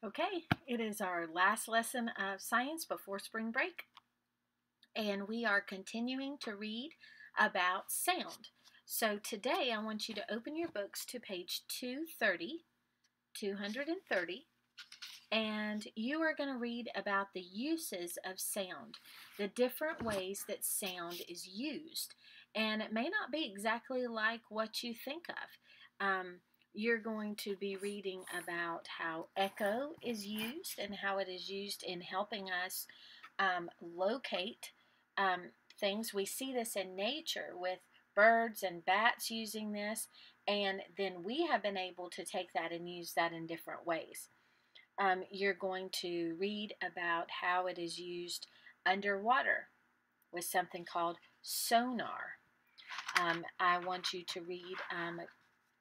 Okay, it is our last lesson of science before spring break, and we are continuing to read about sound. So today I want you to open your books to page 230, and you are going to read about the uses of sound, the different ways that sound is used. And it may not be exactly like what you think of. You're going to be reading about how echo is used and how it is used in helping us locate um, things. We see this in nature with birds and bats using this, and then we have been able to take that and use that in different ways. You're going to read about how it is used underwater with something called sonar. I want you to read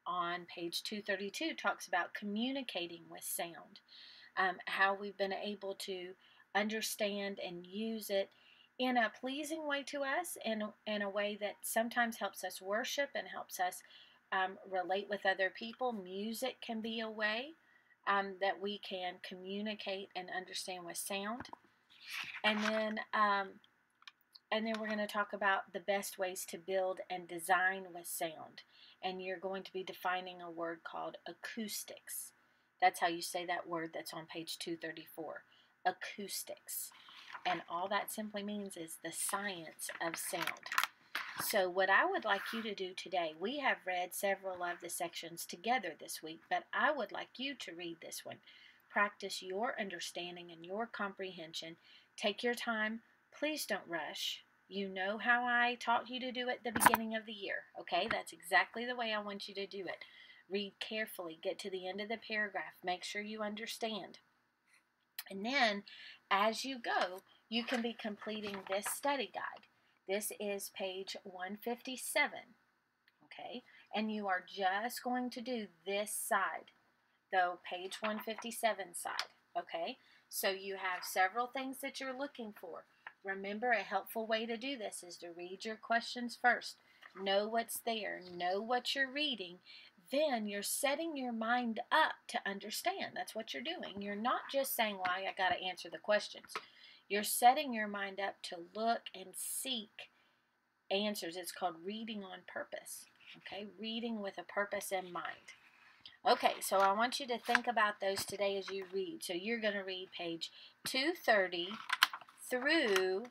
on page 232, talks about communicating with sound, how we've been able to understand and use it in a pleasing way to us, in a way that sometimes helps us worship and helps us relate with other people. Music can be a way that we can communicate and understand with sound. And then we're going to talk about the best ways to build and design with sound. And you're going to be defining a word called acoustics. That's how you say that word that's on page 234. Acoustics. And all that simply means is the science of sound. So what I would like you to do today, we have read several of the sections together this week, but I would like you to read this one. Practice your understanding and your comprehension. Take your time. Please don't rush. You know how I taught you to do it at the beginning of the year, okay? That's exactly the way I want you to do it. Read carefully. Get to the end of the paragraph. Make sure you understand. And then, as you go, you can be completing this study guide. This is page 157, okay? And you are just going to do this side, the page 157 side, okay? So you have several things that you're looking for. Remember, a helpful way to do this is to read your questions first. Know what's there. Know what you're reading. Then you're setting your mind up to understand. That's what you're doing. You're not just saying, well, I got to answer the questions. You're setting your mind up to look and seek answers. It's called reading on purpose. Okay, reading with a purpose in mind. Okay, so I want you to think about those today as you read. So you're going to read page 230 through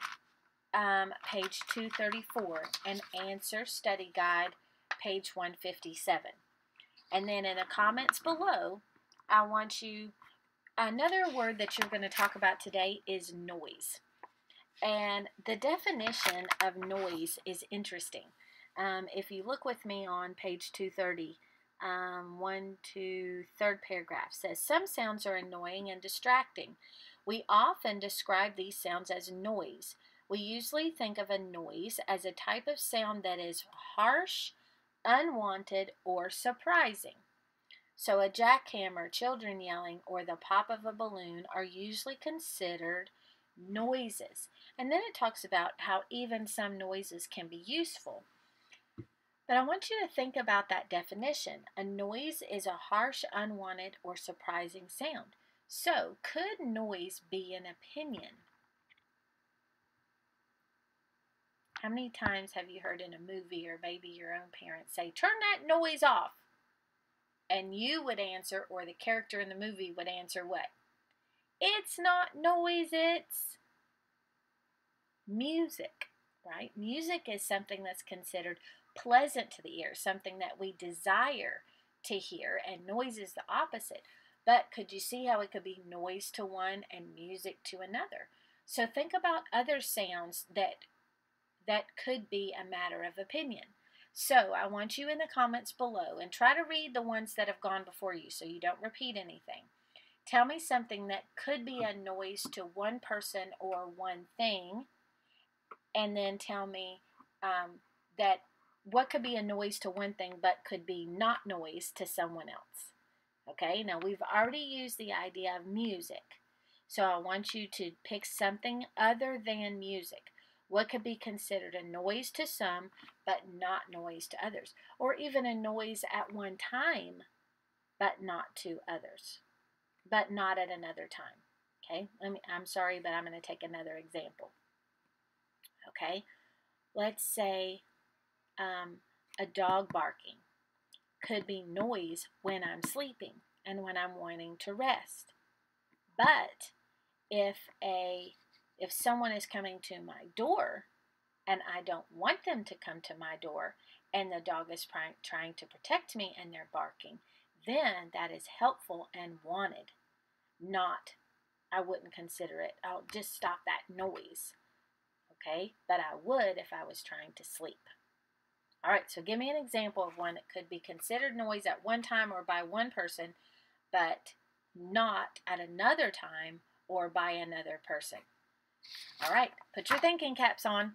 page 234 and answer study guide page 157. And then in the comments below, I want you, another word that you're going to talk about today is noise. And the definition of noise is interesting. If you look with me on page 230, 1 to 3rd paragraph says, some sounds are annoying and distracting. We often describe these sounds as noise. We usually think of a noise as a type of sound that is harsh, unwanted, or surprising. So a jackhammer, children yelling, or the pop of a balloon are usually considered noises. And then it talks about how even some noises can be useful. But I want you to think about that definition. A noise is a harsh, unwanted, or surprising sound. So, could noise be an opinion? How many times have you heard in a movie or maybe your own parents say, turn that noise off? And you would answer, or the character in the movie would answer what? It's not noise, it's music, right? Music is something that's considered pleasant to the ear, something that we desire to hear, and noise is the opposite. But could you see how it could be noise to one and music to another? So think about other sounds that could be a matter of opinion. So I want you in the comments below, and try to read the ones that have gone before you so you don't repeat anything. Tell me something that could be a noise to one person or one thing, and then tell me that what could be a noise to one thing but could be not noise to someone else. Okay, now we've already used the idea of music. So I want you to pick something other than music. What could be considered a noise to some but not noise to others? Or even a noise at one time but not to others. but not at another time. Okay, I'm sorry, but I'm going to take another example. Okay, let's say a dog barking could be noise when I'm sleeping and when I'm wanting to rest. But if someone is coming to my door and I don't want them to come to my door and the dog is trying to protect me and they're barking, then that is helpful and wanted. Not, I wouldn't consider it, I'll just stop that noise. Okay, but I would if I was trying to sleep. All right, so give me an example of one that could be considered noise at one time or by one person, but not at another time or by another person. All right, put your thinking caps on.